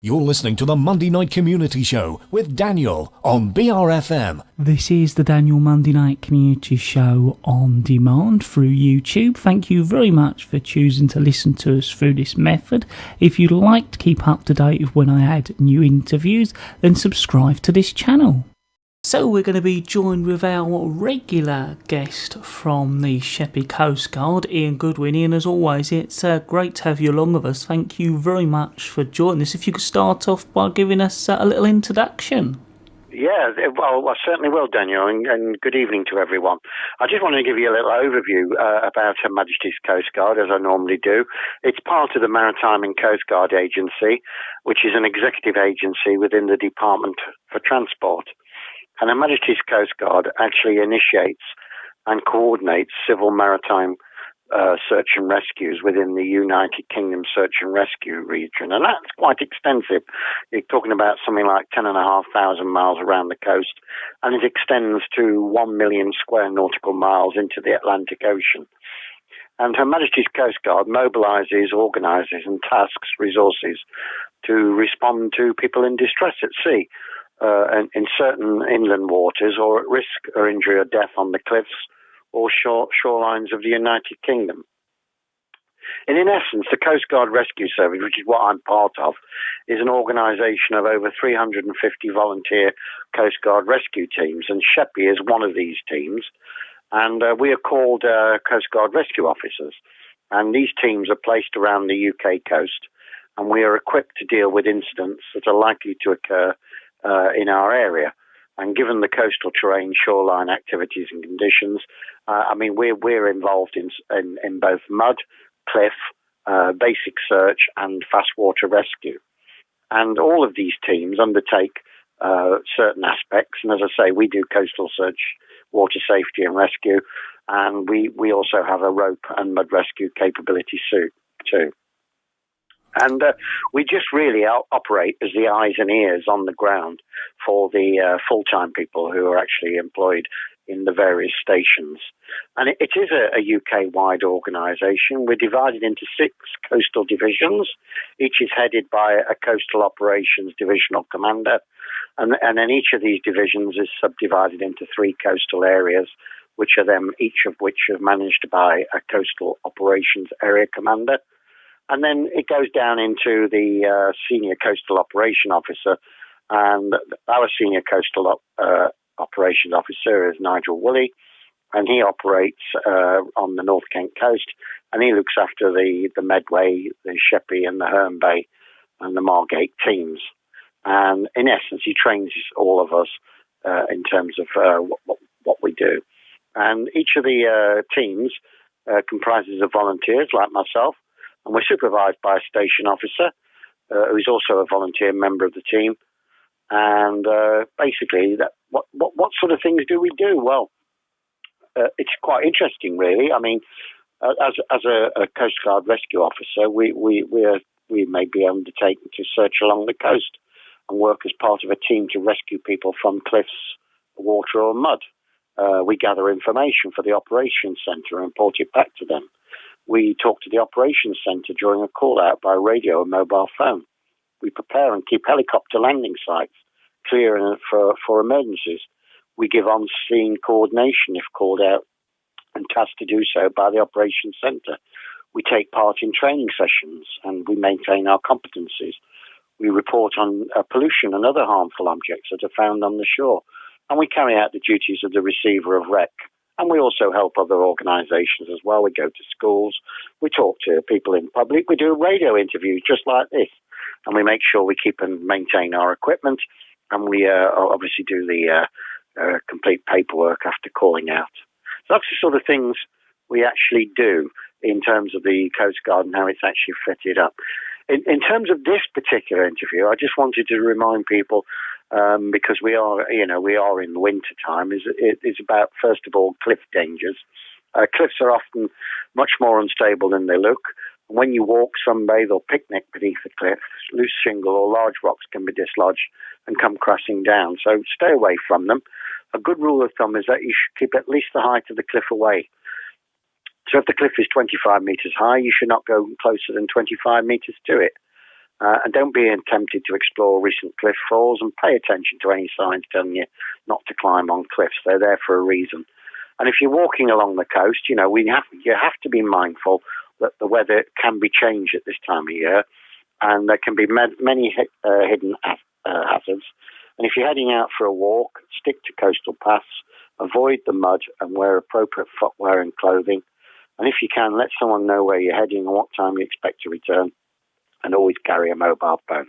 You're listening to the Monday Night Community Show with Daniel on BRFM. This is the Daniel Monday Night Community Show on demand through YouTube. Thank you very much for choosing to listen to us through this method. If you'd like to keep up to date with when I add new interviews, then subscribe to this channel. So we're going to be joined with our regular guest from the Sheppey Coastguard, Ian Goodwin. Ian, as always, it's great to have you along with us. Thank you very much for joining us. If you could start off by giving us a little introduction. Yeah, well, I certainly will, Daniel, and good evening to everyone. I just wanted to give you a little overview about Her Majesty's Coastguard, as I normally do. It's part of the Maritime and Coastguard Agency, which is an executive agency within the Department for Transport. And Her Majesty's Coastguard actually initiates and coordinates civil maritime search and rescues within the United Kingdom search and rescue region. And that's quite extensive. You're talking about something like 10,500 miles around the coast, and it extends to 1 million square nautical miles into the Atlantic Ocean. And Her Majesty's Coastguard mobilises, organises and tasks resources to respond to people in distress at sea. In certain inland waters, or at risk or injury or death on the cliffs or shorelines of the United Kingdom. And in essence, the Coast Guard Rescue Service, which is what I'm part of, is an organisation of over 350 volunteer Coast Guard rescue teams, and Sheppey is one of these teams. And we are called Coast Guard Rescue Officers. And these teams are placed around the UK coast, and we are equipped to deal with incidents that are likely to occur in our area. And given the coastal terrain, shoreline activities and conditions, we're involved in both mud, cliff, basic search and fast water rescue. And all of these teams undertake certain aspects. And as I say, we do coastal search, water safety and rescue. And we also have a rope and mud rescue capability suit too. And we just really operate as the eyes and ears on the ground for the full-time people who are actually employed in the various stations. And it is a UK-wide organisation. We're divided into 6 coastal divisions. Each is headed by a coastal operations divisional commander. And then each of these divisions is subdivided into 3 coastal areas, which are them, each of which are managed by a coastal operations area commander. And then it goes down into the senior coastal operation officer, and our senior coastal operations officer is Nigel Woolley, and he operates on the North Kent coast, and he looks after the Medway, the Sheppey and the Herne Bay and the Margate teams. And in essence, he trains all of us in terms of what we do. And each of the teams comprises of volunteers like myself, and we're supervised by a station officer who's also a volunteer member of the team. And basically, what sort of things do we do? Well, it's quite interesting, really. I mean, as a Coast Guard rescue officer, we may be undertaken to search along the coast and work as part of a team to rescue people from cliffs, water or mud. We gather information for the operations centre and report it back to them. We talk to the operations centre during a call-out by radio and mobile phone. We prepare and keep helicopter landing sites clear for emergencies. We give on-scene coordination if called out and tasked to do so by the operations centre. We take part in training sessions and we maintain our competencies. We report on pollution and other harmful objects that are found on the shore. And we carry out the duties of the receiver of wreck. And we also help other organisations as well. We go to schools, we talk to people in public, we do radio interviews just like this, and we make sure we keep and maintain our equipment, and we obviously do the complete paperwork after calling out. So that's the sort of things we actually do in terms of the Coast Guard and how it's actually fitted up. In terms of this particular interview, I just wanted to remind people, because we are in the winter time, is about, first of all, cliff dangers. Cliffs are often much more unstable than they look. When you walk, sunbathe or picnic beneath the cliffs, loose shingle or large rocks can be dislodged and come crashing down. So stay away from them. A good rule of thumb is that you should keep at least the height of the cliff away. So if the cliff is 25 metres high, you should not go closer than 25 metres to it. And don't be tempted to explore recent cliff falls, and pay attention to any signs telling you not to climb on cliffs. They're there for a reason. And if you're walking along the coast, you have to be mindful that the weather can be changed at this time of year, and there can be many hidden hazards. And if you're heading out for a walk, stick to coastal paths, avoid the mud, and wear appropriate footwear and clothing. And if you can, let someone know where you're heading and what time you expect to return, and always carry a mobile phone.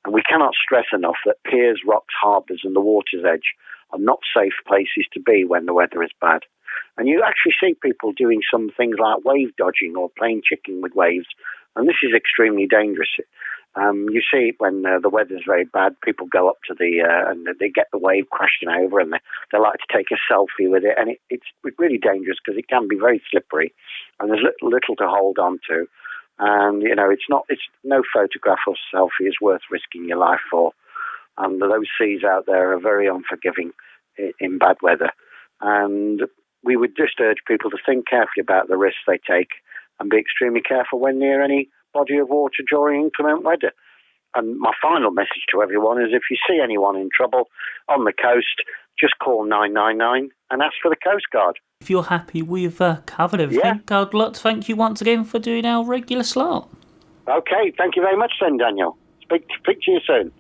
And we cannot stress enough that piers, rocks, harbours and the water's edge are not safe places to be when the weather is bad. And you actually see people doing some things like wave dodging or playing chicken with waves, and this is extremely dangerous. You see when the weather's very bad, people go up to and they get the wave crashing over, and they like to take a selfie with it, and it's really dangerous because it can be very slippery, and there's little to hold on to. And it's no photograph or selfie is worth risking your life for. And those seas out there are very unforgiving in bad weather. And we would just urge people to think carefully about the risks they take and be extremely careful when near any body of water during inclement weather. And my final message to everyone is, if you see anyone in trouble on the coast, just call 999 and ask for the Coast Guard. If you're happy, we've covered everything. Yeah. I'd like to thank you once again for doing our regular slot. Okay, thank you very much then, Daniel. Speak to you soon.